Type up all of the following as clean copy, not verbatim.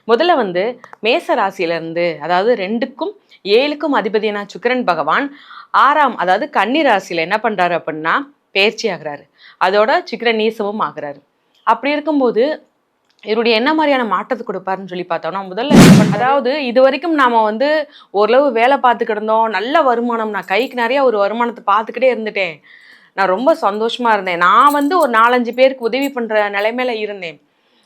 முதல்ல வந்து மேச ராசியிலிருந்து, அதாவது 2க்கும் 7க்கும் அதிபதியான சுக்கிரன் பகவான் 6ஆம், அதாவது கன்னி ராசியில என்ன பண்றாரு அப்படின்னா பெயர்ச்சி ஆகிறாரு. அதோட சுக்கிரன் நீசமும் ஆகிறாரு. அப்படி இருக்கும்போது இவருடைய என்ன மாதிரியான மாற்றத்தை கொடுப்பாருன்னு சொல்லி பார்த்தோம்னா, முதல்ல அதாவது இது வரைக்கும் நாம வந்து ஓரளவு வேலை பார்த்துக்கிட்டு இருந்தோம், நல்ல வருமானம், நான் கைக்கு நிறைய ஒரு வருமானத்தை பார்த்துக்கிட்டே இருந்துட்டேன், நான் ரொம்ப சந்தோஷமா இருந்தேன், நான் வந்து ஒரு 4-5 பேருக்கு உதவி பண்ற நிலைமையில இருந்தேன்.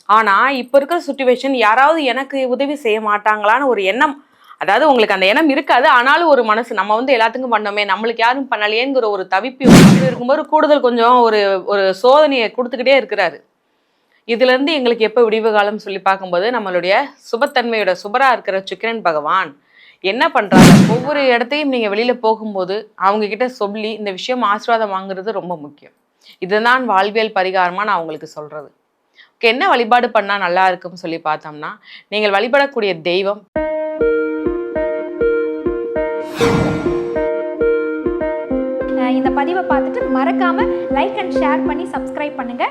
ஆனா இப்ப இருக்கிற சுச்சுவேஷன் யாராவது எனக்கு உதவி செய்ய மாட்டாங்களான்னு ஒரு எண்ணம், அதாவது உங்களுக்கு அந்த எண்ணம் இருக்காது, ஆனாலும் ஒரு மனசு நம்ம வந்து எல்லாத்துக்கும் பண்ணோமே, நம்மளுக்கு யாரும் பண்ணலையேங்கிற ஒரு தவிப்பு இருக்கும்போது கூடுதல் கொஞ்சம் ஒரு ஒரு சோதனையை கொடுத்துக்கிட்டே இருக்கிறாரு. இதுல இருந்து எங்களுக்கு எப்ப விடிவு காலம் சொல்லி பார்க்கும்போது, நம்மளுடைய சுபத்தன்மையோட சுபரா இருக்கிற சுக்கிரன் பகவான் என்ன பண்றாங்க, ஒவ்வொரு இடத்தையும் நீங்க வெளியில போகும்போது அவங்க கிட்ட சொல்லி இந்த விஷயம் ஆசீர்வாதம் வாங்குறது ரொம்ப முக்கியம். இதுதான் வாழ்வியல் பரிகாரமா நான் உங்களுக்கு சொல்றது. என்ன வழிபாடு பண்ணா நல்லா இருக்கும்னு சொல்லி பார்த்தோம்னா, நீங்கள் வழிபடக்கூடிய தெய்வம் இந்த பதிவை பார்த்துட்டு மறக்காம லைக் அண்ட் ஷேர் பண்ணி சப்ஸ்கிரைப் பண்ணுங்க.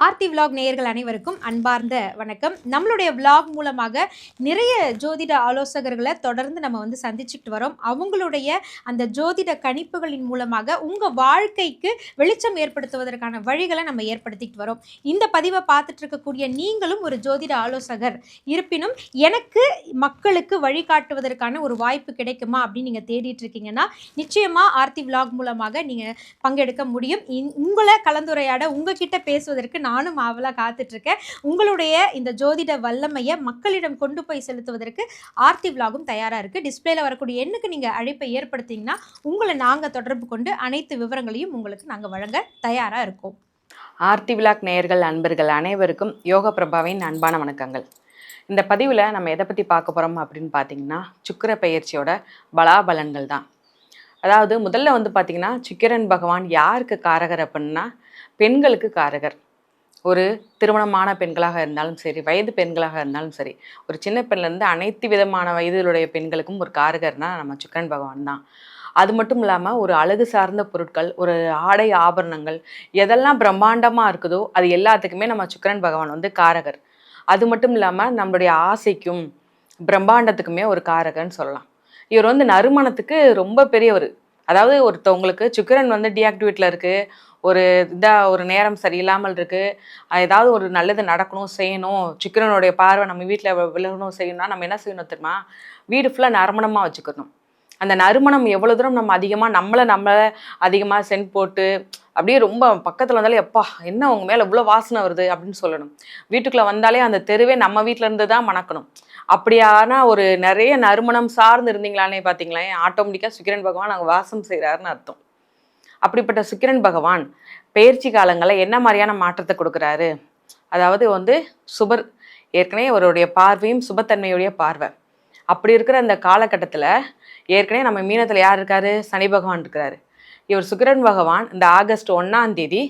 ஆர்த்தி விலாக் நேயர்கள் அனைவருக்கும் அன்பார்ந்த வணக்கம். நம்மளுடைய விலாக் மூலமாக நிறைய ஜோதிட ஆலோசகர்களை தொடர்ந்து நம்ம வந்து சந்திச்சுட்டு வரோம். அவங்களுடைய அந்த ஜோதிட கணிப்புகளின் மூலமாக உங்கள் வாழ்க்கைக்கு வெளிச்சம் ஏற்படுத்துவதற்கான வழிகளை நம்ம ஏற்படுத்திட்டு வரோம். இந்த பதிவை பார்த்துட்டு இருக்கக்கூடிய நீங்களும் ஒரு ஜோதிட ஆலோசகர் இருப்பினும் எனக்கு மக்களுக்கு வழிகாட்டுவதற்கான ஒரு வாய்ப்பு கிடைக்குமா அப்படின்னு நீங்கள் தேடிட்டு இருக்கீங்கன்னா நிச்சயமாக ஆர்த்தி விலாக் மூலமாக நீங்கள் பங்கெடுக்க முடியும். உங்களை கலந்துரையாட உங்ககிட்ட பேசுவதற்கு நானும் ஆவலா காத்துட்டு இருக்கேன். உங்களுடைய இந்த ஜோதிட வல்லமையை மக்களிடம் கொண்டு போய் செலுத்துவதற்கு ஆர்த்தி விலாகும் தயாரா இருக்கு. டிஸ்பிளேல வரக்கூடிய எண்ணுக்கு நீங்க அழைப்பை ஏற்படுத்திங்கன்னா உங்களை நாங்க தொடர்பு கொண்டு அனைத்து விவரங்களையும் உங்களுக்கு நாங்க வழங்க தயாரா இருக்கோம். ஆர்த்தி விலாக் நேயர்கள் அன்பர்கள் அனைவருக்கும் யோக பிரபாவின் அன்பான வணக்கங்கள். இந்த பதிவில் நம்ம எதை பற்றி பார்க்க போகிறோம் அப்படின்னு பார்த்தீங்கன்னா, சுக்கிர பெயர்ச்சியோட பலாபலன்கள் தான். அதாவது முதல்ல வந்து பார்த்தீங்கன்னா, சுக்கிரன் பகவான் யாருக்கு காரகர் அப்படின்னா பெண்களுக்கு காரகர். ஒரு திருமணமான பெண்களாக இருந்தாலும் சரி, வயது பெண்களாக இருந்தாலும் சரி, ஒரு சின்ன பெண்லேருந்து அனைத்து விதமான வயதிலுடைய பெண்களுக்கும் ஒரு காரகர்னா நம்ம சுக்கிரன் பகவான் தான். அது மட்டும் இல்லாமல் ஒரு அழகு சார்ந்த பொருட்கள், ஒரு ஆடை ஆபரணங்கள் எதெல்லாம் பிரம்மாண்டமாக இருக்குதோ அது எல்லாத்துக்குமே நம்ம சுக்கிரன் பகவான் வந்து காரகர். அது மட்டும் இல்லாமல் நம்மளுடைய ஆசைக்கும் பிரம்மாண்டத்துக்குமே ஒரு காரகர்னு சொல்லலாம். இவர் வந்து நறுமணத்துக்கு ரொம்ப பெரியவர். அதாவது ஒருத்தவங்களுக்கு சுக்கிரன் வந்து டீஆக்டிவேட்டில் இருக்குது, ஒரு நேரம் சரியில்லாமல் இருக்குது, ஏதாவது ஒரு நல்லது நடக்கணும் செய்யணும், சுக்கிரனுடைய பார்வை நம்ம வீட்டில் விலகணும் செய்யணும்னா நம்ம என்ன செய்யணும் தெரியுமா, வீடு ஃபுல்லாக நறுமணமாக வச்சுக்கணும். அந்த நறுமணம் எவ்வளோ தூரம் நம்ம நம்மளை அதிகமாக சென்ட் போட்டு அப்படியே ரொம்ப பக்கத்தில் வந்தாலே எப்பா என்ன உங்க மேலே இவ்வளோ வாசனை வருது அப்படின்னு சொல்லணும். வீட்டுக்குள்ளே வந்தாலே அந்த தெருவே நம்ம வீட்டில் இருந்து தான் மணக்கணும். அப்படியான ஒரு நிறைய நறுமணம் சார்ந்து இருந்தீங்களானே பார்த்தீங்களா, ஆட்டோமேட்டிக்காக சுக்கிரன் பகவான் அங்கே வாசம் செய்கிறாருன்னு அர்த்தம். அப்படிப்பட்ட சுக்கிரன் பகவான் பெயர்ச்சி காலங்களில் என்ன மாதிரியான மாற்றத்தை கொடுக்குறாரு, அதாவது வந்து சுபர், ஏற்கனவே அவருடைய பார்வையும் சுபத்தன்மையுடைய பார்வை. அப்படி இருக்கிற அந்த காலகட்டத்தில் ஏற்கனவே நம்ம மீனத்தில் யார் இருக்காரு, சனி பகவான் இருக்கிறாரு. இவர் சுக்கிரன் பகவான் இந்த ஆகஸ்ட் 1ஆம் தேதி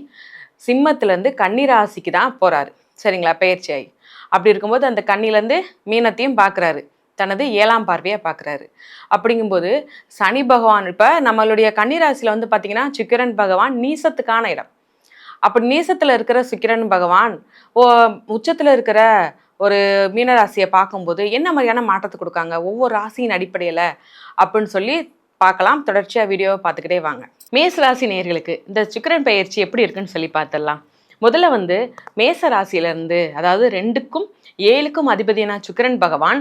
சிம்மத்திலேருந்து கன்னி ராசிக்கு தான் போகிறாரு, சரிங்களா, பெயர்ச்சி ஆகி. அப்படி இருக்கும்போது அந்த கன்னிலேருந்து மீனத்தையும் பார்க்குறாரு, தனது 7ஆம் பார்வையாக பார்க்குறாரு. அப்படிங்கும்போது சனி பகவான் இப்போ நம்மளுடைய கன்னிராசியில் வந்து பார்த்திங்கன்னா சுக்கிரன் பகவான் நீசத்துக்கான இடம். அப்படி நீசத்தில் இருக்கிற சுக்கிரன் பகவான் உச்சத்தில் இருக்கிற ஒரு மீனராசியை பார்க்கும்போது என்ன மாதிரியான மாற்றத்தை கொடுக்காங்க ஒவ்வொரு ராசியின் அடிப்படையில் அப்படின்னு சொல்லி பார்க்கலாம். தொடர்ச்சியாக வீடியோவை பார்த்துக்கிட்டே வாங்க. மேச ராசி நேயர்களுக்கு இந்த சுக்கிரன் பெயர்ச்சி எப்படி இருக்குன்னு சொல்லி பார்த்துடலாம். முதல்ல வந்து மேச ராசியிலிருந்து, அதாவது 2க்கும் 7க்கும் அதிபதியான சுக்கிரன் பகவான்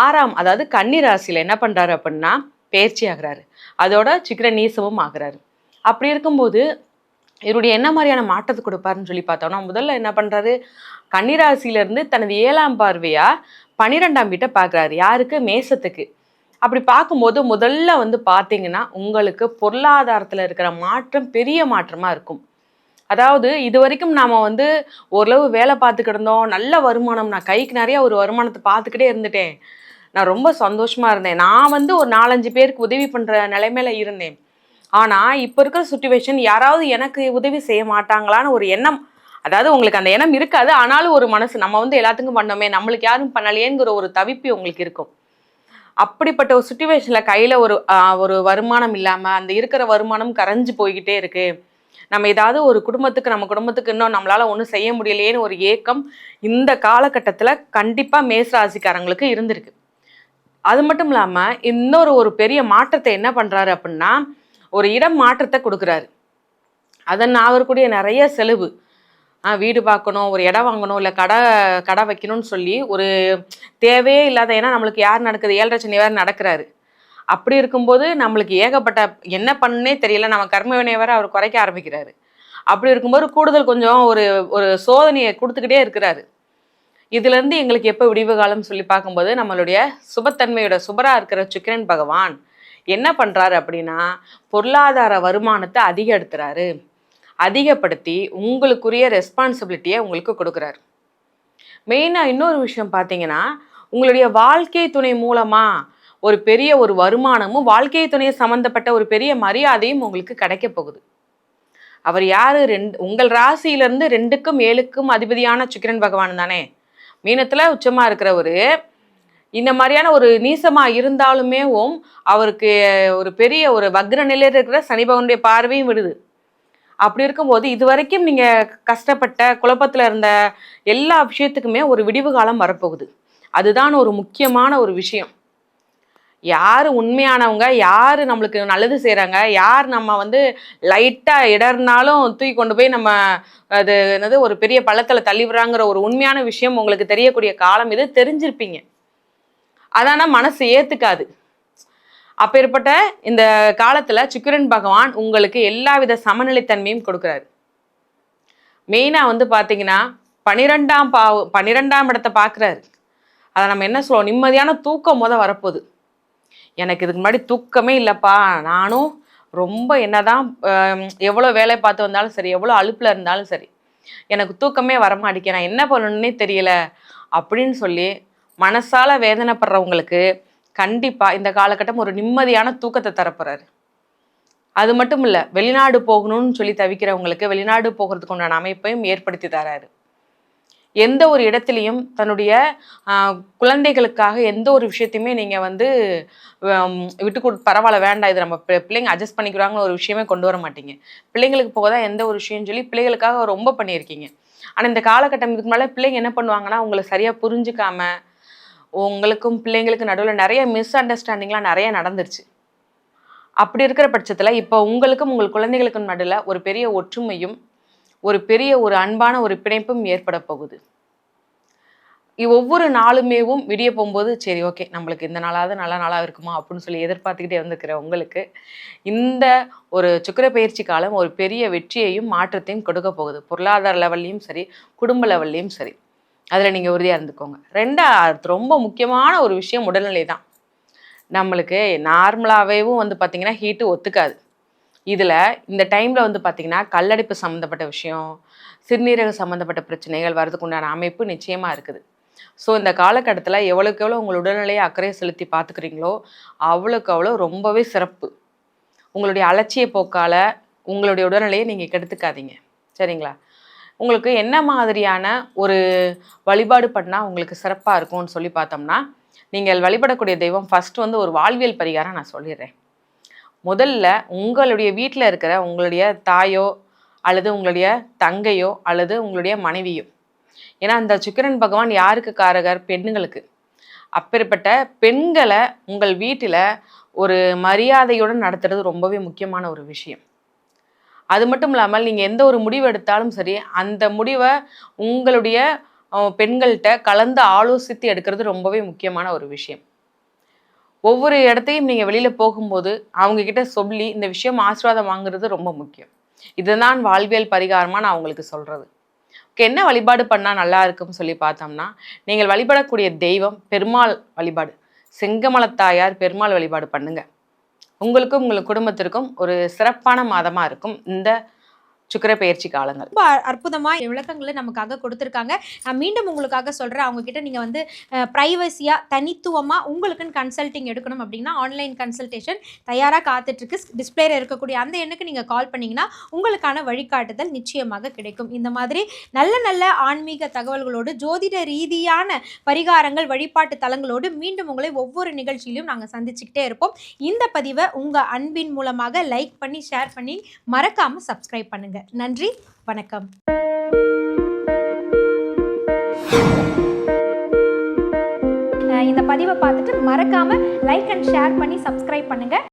6ஆம், அதாவது கன்னி ராசியில் என்ன பண்ணுறாரு அப்படின்னா பெயர்ச்சி ஆகிறாரு. அதோட சுக்கிரன் நீசமும் ஆகிறாரு. அப்படி இருக்கும்போது இவருடைய என்ன மாதிரியான மாற்றத்தை கொடுப்பாருன்னு சொல்லி பார்த்தோம்னா, முதல்ல என்ன பண்ணுறாரு, கன்னிராசியிலேருந்து தனது 7ஆம் பார்வையாக 12ஆம் வீட்டை பார்க்குறாரு. யாருக்கு, மேசத்துக்கு. அப்படி பார்க்கும்போது முதல்ல வந்து பார்த்தீங்கன்னா உங்களுக்கு பொருளாதாரத்தில் இருக்கிற மாற்றம் பெரிய மாற்றமாக இருக்கும். அதாவது இது வரைக்கும் நாம் வந்து ஓரளவு வேலை பார்த்துக்கிட்டு இருந்தோம், நல்ல வருமானம், நான் கைக்கு நிறைய ஒரு வருமானத்தை பார்த்துக்கிட்டே இருந்துட்டேன், நான் ரொம்ப சந்தோஷமாக இருந்தேன், நான் வந்து ஒரு 4-5 பேருக்கு உதவி பண்ணுற நிலைமையில இருந்தேன். ஆனால் இப்போ இருக்கிற சுச்சுவேஷன் யாராவது எனக்கு உதவி செய்ய மாட்டாங்களான்னு ஒரு எண்ணம், அதாவது உங்களுக்கு அந்த எண்ணம் இருக்காது, ஆனாலும் ஒரு மனசு நம்ம வந்து எல்லாத்துக்கும் பண்ணோமே, நம்மளுக்கு யாரும் பண்ணலையேங்கிற ஒரு தவிப்பு உங்களுக்கு இருக்கும். அப்படிப்பட்ட ஒரு சுச்சுவேஷனில் கையில் ஒரு வருமானம் இல்லாமல் அந்த இருக்கிற வருமானம் கரைஞ்சு போய்கிட்டே இருக்குது, நம்ம ஏதாவது ஒரு நம்ம குடும்பத்துக்கு இன்னும் நம்மளால ஒன்றும் செய்ய முடியலையேன்னு ஒரு ஏக்கம் இந்த காலகட்டத்தில் கண்டிப்பாக மேஷ ராசிக்காரங்களுக்கு இருந்திருக்கு. அது மட்டும் இல்லாமல் ஒரு பெரிய மாற்றத்தை என்ன பண்ணுறாரு அப்படின்னா, ஒரு இடம் மாற்றத்தை கொடுக்குறாரு. அதன் ஆகக்கூடிய நிறைய செலவு, வீடு பார்க்கணும், ஒரு இடம் வாங்கணும், இல்லை கடை வைக்கணும்னு சொல்லி ஒரு தேவையே இல்லாத, ஏன்னா நம்மளுக்கு யார் நடக்குது, 7.5 சனி வேறு நடக்கிறாரு. அப்படி இருக்கும்போது நம்மளுக்கு ஏகப்பட்ட என்ன பண்ணுன்னே தெரியல, நம்ம கர்ம வினை வேற அவர் குறைக்க ஆரம்பிக்கிறாரு. அப்படி இருக்கும்போது கூடுதல் கொஞ்சம் ஒரு ஒரு சோதனையை கொடுத்துக்கிட்டே இருக்கிறாரு. இதுலேருந்து எங்களுக்கு எப்போ விடிவு காலம் சொல்லி பார்க்கும்போது, நம்மளுடைய சுபத்தன்மையோட சுபராக இருக்கிற சுக்கிரன் பகவான் என்ன பண்ணுறாரு அப்படின்னா, பொருளாதார வருமானத்தை அதிகப்படுத்தி உங்களுக்குரிய ரெஸ்பான்சிபிலிட்டியை உங்களுக்கு கொடுக்குறாரு. மெயினாக இன்னொரு விஷயம் பார்த்தீங்கன்னா, உங்களுடைய வாழ்க்கை துணை மூலமாக ஒரு பெரிய ஒரு வருமானமும் வாழ்க்கை துணையை சம்மந்தப்பட்ட ஒரு பெரிய மரியாதையும் உங்களுக்கு கிடைக்க போகுது. அவர் யார்? உங்கள் ராசியிலேருந்து 2க்கும் 7க்கும் அதிபதியான சுக்கிரன் பகவான் தானே. மீனத்தில் உச்சமாக இருக்கிறவர் இந்த மாதிரியான ஒரு நீசமாக இருந்தாலுமேவும் அவருக்கு ஒரு பெரிய ஒரு வக்ர நிலையில் இருக்கிற சனி பகவானுடைய பார்வையும் விடுது. அப்படி இருக்கும்போது இது வரைக்கும் நீங்கள் கஷ்டப்பட்ட குழப்பத்தில் இருந்த எல்லா விஷயத்துக்குமே ஒரு விடிவு காலம் வரப்போகுது. அதுதான் ஒரு முக்கியமான ஒரு விஷயம். யார் உண்மையானவங்க, யார் நம்மளுக்கு நல்லது செய்கிறாங்க, யார் நம்ம லைட்டாக இடர்னாலும் தூக்கி கொண்டு போய் நம்ம அது என்னது ஒரு பெரிய பள்ளத்தில் தள்ளி விடுறாங்கிற ஒரு உண்மையான விஷயம் உங்களுக்கு தெரியக்கூடிய காலம் இது. தெரிஞ்சிருப்பீங்க, அதான மனசு ஏற்றுக்காது. அப்பேற்பட்ட இந்த காலத்தில் சுக்கிரன் பகவான் உங்களுக்கு எல்லா வித சமநிலைத்தன்மையும் கொடுக்குறாரு. மெயினாக பார்த்தீங்கன்னா 12ஆம் இடத்தை பார்க்குறாரு. அதை நம்ம என்ன சொல்லுவோம், நிம்மதியான தூக்கம் வரப்போகுது. எனக்கு இதுக்கு முன்னாடி தூக்கமே இல்லைப்பா, நானும் ரொம்ப என்னதான் எவ்வளோ வேலை பார்த்து வந்தாலும் சரி, எவ்வளோ அலுப்பில் இருந்தாலும் சரி, எனக்கு தூக்கமே வரமாட்டேங்க, நான் என்ன பண்ணணுன்னே தெரியல அப்படின்னு சொல்லி மனசால வேதனைப்படுறவங்களுக்கு கண்டிப்பாக இந்த காலகட்டம் ஒரு நிம்மதியான தூக்கத்தை தரப்போறாரு. அது மட்டும் இல்லை, வெளிநாடு போகணும்னு சொல்லி தவிக்கிறவங்களுக்கு வெளிநாடு போகிறதுக்கு உண்டான அமைப்பையும் ஏற்படுத்தி தராரு. எந்த ஒரு இடத்துலையும் தன்னுடைய குழந்தைகளுக்காக எந்த ஒரு விஷயத்தையுமே நீங்கள் விட்டு பரவாயில்ல வேண்டாம், இது நம்ம பிள்ளைங்க அட்ஜஸ்ட் பண்ணிக்கிறாங்கன்னு ஒரு விஷயமே கொண்டு வர மாட்டீங்க. பிள்ளைங்களுக்கு போக தான் எந்த ஒரு விஷயம்னு சொல்லி பிள்ளைகளுக்காக ரொம்ப பண்ணியிருக்கீங்க. ஆனால் இந்த காலகட்டம் இதுக்கு மேலே பிள்ளைங்க என்ன பண்ணுவாங்கன்னா, உங்களை சரியாக புரிஞ்சுக்காம உங்களுக்கும் பிள்ளைங்களுக்கு நடுவில் நிறைய மிஸ் அண்டர்ஸ்டாண்டிங்லாம் நிறைய நடந்துருச்சு. அப்படி இருக்கிற பட்சத்தில் இப்போ உங்களுக்கும் உங்கள் குழந்தைகளுக்கும் நடுவில் ஒரு பெரிய ஒற்றுமையும் ஒரு பெரிய ஒரு அன்பான ஒரு பிணைப்பும் ஏற்பட போகுது. ஒவ்வொரு நாளுமேவும் விடிய போகும்போது சரி ஓகே நம்மளுக்கு இந்த நாளாவது நல்ல நாளாக இருக்குமா அப்படின்னு சொல்லி எதிர்பார்த்துக்கிட்டே வந்துருக்கிற உங்களுக்கு இந்த ஒரு சுக்கிர பயிற்சி காலம் ஒரு பெரிய வெற்றியையும் மாற்றத்தையும் கொடுக்க போகுது. பொருளாதார லெவல்லையும் சரி, குடும்ப லெவல்லையும் சரி, அதில் நீங்கள் உறுதியாக இருந்துக்கோங்க. ரெண்டாவது ரொம்ப முக்கியமான ஒரு விஷயம் உடல்நிலை தான். நம்மளுக்கு நார்மலாகவேவும் பார்த்தீங்கன்னா ஹீட்டு ஒத்துக்காது. இதில் இந்த டைமில் பார்த்தீங்கன்னா கல்லடைப்பு சம்மந்தப்பட்ட விஷயம், சிறுநீரக சம்மந்தப்பட்ட பிரச்சனைகள் வர்றதுக்கு உண்டான அமைப்பு நிச்சயமாக இருக்குது. ஸோ இந்த காலகட்டத்தில் எவ்வளோக்கு எவ்வளோ உங்கள் உடல்நிலையை அக்கறையை செலுத்தி பார்த்துக்கிறீங்களோ அவ்வளோக்கு அவ்வளோ ரொம்பவே சிறப்பு. உங்களுடைய அலட்சிய போக்கால் உங்களுடைய உடல்நிலையை நீங்கள் கெடுத்துக்காதீங்க, சரிங்களா? உங்களுக்கு என்ன மாதிரியான ஒரு வழிபாடு பண்ணால் உங்களுக்கு சிறப்பாக இருக்கும்னு சொல்லி பார்த்தோம்னா, நீங்கள் வழிபடக்கூடிய தெய்வம் ஃபஸ்ட்டு ஒரு வாழ்வியல் பரிகாரம் நான் சொல்லிடுறேன். முதல்ல உங்களுடைய வீட்டில் இருக்கிற உங்களுடைய தாயோ அல்லது உங்களுடைய தங்கையோ அல்லது உங்களுடைய மனைவியோ, ஏன்னா அந்த சுக்கிரன் பகவான் யாருக்கு காரகர்? பெண்களுக்கு. அப்பேற்பட்ட பெண்களை உங்கள் வீட்டில் ஒரு மரியாதையுடன் நடத்துறது ரொம்பவே முக்கியமான ஒரு விஷயம். அது மட்டும் இல்லாமல் நீங்கள் எந்த ஒரு முடிவு எடுத்தாலும் சரி, அந்த முடிவை உங்களுடைய பெண்கள்கிட்ட கலந்து ஆலோசித்து எடுக்கிறது ரொம்பவே முக்கியமான ஒரு விஷயம். ஒவ்வொரு இடத்தையும் நீங்கள் வெளியில் போகும்போது அவங்கக்கிட்ட சொல்லி இந்த விஷயம் ஆசீர்வாதம் வாங்குறது ரொம்ப முக்கியம். இதுதான் வாழ்வியல் பரிகாரமாக நான் உங்களுக்கு சொல்கிறது. என்ன வழிபாடு பண்ணால் நல்லா இருக்கும்னு சொல்லி பார்த்தோம்னா, நீங்கள் வழிபடக்கூடிய தெய்வம் பெருமாள் வழிபாடு, செங்கமலத்தாயார் பெருமாள் வழிபாடு பண்ணுங்க. உங்களுக்கும் உங்கள் குடும்பத்திற்கும் ஒரு சிறப்பான மாதமாக இருக்கும் இந்த சுக்கிர பெயர்ச்சி காலங்கள். ரொம்ப அற்புதமாக விளக்கங்களை நமக்காக கொடுத்துருக்காங்க. நான் மீண்டும் உங்களுக்காக சொல்கிறேன், அவங்கக்கிட்ட நீங்கள் வந்து ப்ரைவசியாக தனித்துவமாக உங்களுக்குன்னு கன்சல்ட்டிங் எடுக்கணும் அப்படின்னா ஆன்லைன் கன்சல்டேஷன் தயாராக காத்துட்ருக்கு. டிஸ்பிளேல இருக்கக்கூடிய அந்த எண்ணுக்கு நீங்கள் கால் பண்ணிங்கன்னா உங்களுக்கான வழிகாட்டுதல் நிச்சயமாக கிடைக்கும். இந்த மாதிரி நல்ல நல்ல ஆன்மீக தகவல்களோடு ஜோதிட ரீதியான பரிகாரங்கள் வழிபாட்டு தலங்களோடு மீண்டும் உங்களை ஒவ்வொரு நிகழ்ச்சியிலும் நாங்கள் சந்திச்சுக்கிட்டே இருப்போம். இந்த பதிவை உங்கள் அன்பின் மூலமாக லைக் பண்ணி ஷேர் பண்ணி மறக்காமல் சப்ஸ்கிரைப் பண்ணுங்கள். நன்றி, வணக்கம். இந்த பதிவை பார்த்துட்டு மறக்காமல் லைக் அண்ட் ஷேர் பண்ணி சப்ஸ்கிரைப் பண்ணுங்கள்.